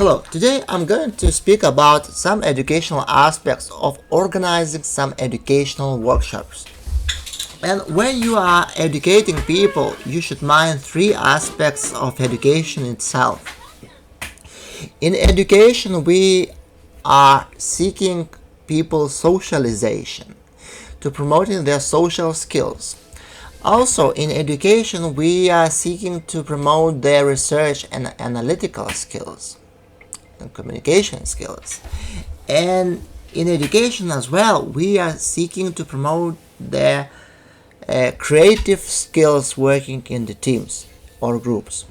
Hello, today I'm going to speak about some educational aspects of organizing some educational workshops. And when you are educating people, you should mind three aspects of education itself. In education, we are seeking people's socialization to promoting their social skills. Also, in education, we are seeking to promote their research and analytical skills and communication skills. And in education as well, we are seeking to promote their creative skills working in the teams or groups.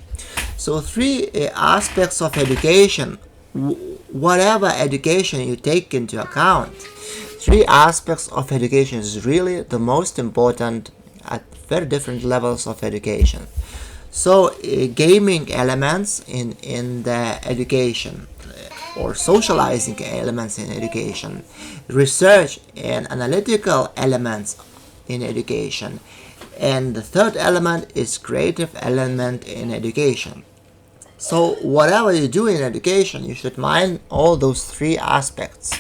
So three aspects of education, whatever education you take into account, three aspects of education is really the most important at very different levels of education. So gaming elements in the education, or socializing elements in education, research and analytical elements in education, and the third element is creative element in education. So whatever you do in education, you should mind all those three aspects.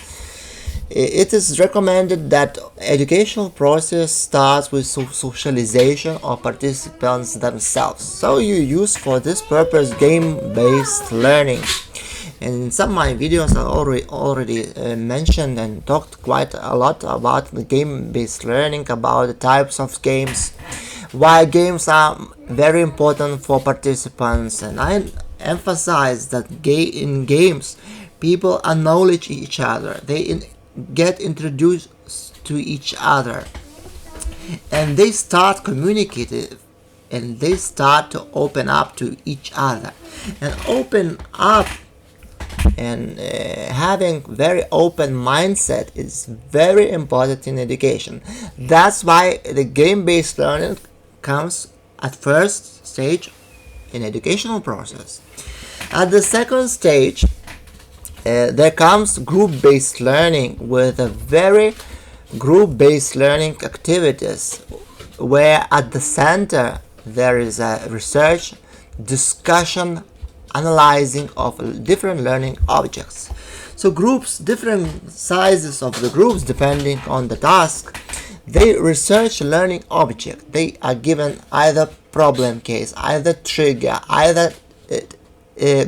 It is recommended that educational process starts with socialization of participants themselves. So you use for this purpose game-based learning. And in some of my videos I already mentioned and talked quite a lot about the game-based learning, about the types of games, why games are very important for participants, and I emphasize that in games people acknowledge each other, they get introduced to each other, and they start communicative, and they start to open up to each other. And open up and having very open mindset is very important in education. That's why the game-based learning comes at first stage in educational process. At the second stage, there comes group-based learning with a very group-based learning activities, where at the center there is a research, discussion, analyzing of different learning objects. So groups, different sizes of the groups depending on the task, they research learning object. They are given either problem case, either trigger, either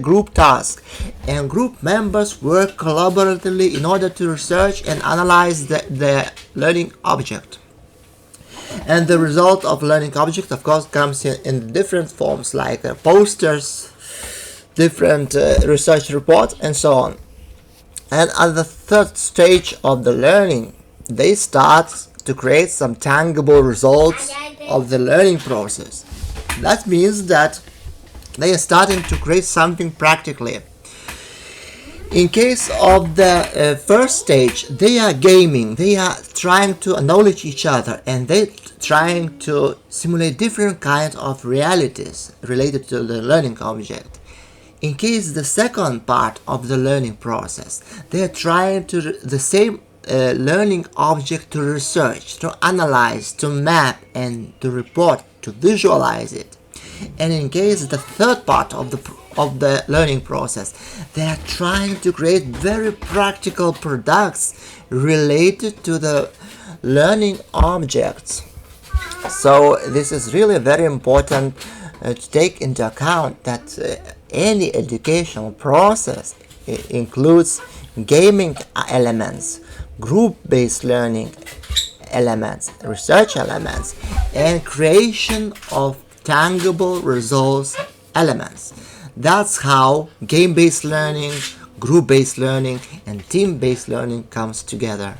group task, and group members work collaboratively in order to research and analyze the learning object. And the result of learning object, of course, comes in different forms, like posters, different research reports, and so on. And at the third stage of the learning, they start to create some tangible results of the learning process. That means that they are starting to create something practically. In case of the first stage, they are gaming, they are trying to acknowledge each other, and they trying to simulate different kinds of realities related to the learning object. In case the second part of the learning process, they are trying to the same learning object to research, to analyze, to map, and to report, to visualize it. And in case the third part of the learning process, they are trying to create very practical products related to the learning objects. So this is really very important to take into account, that any educational process includes gaming elements, group-based learning elements, research elements, and creation of tangible results elements. That's how game-based learning, group-based learning, and team-based learning comes together.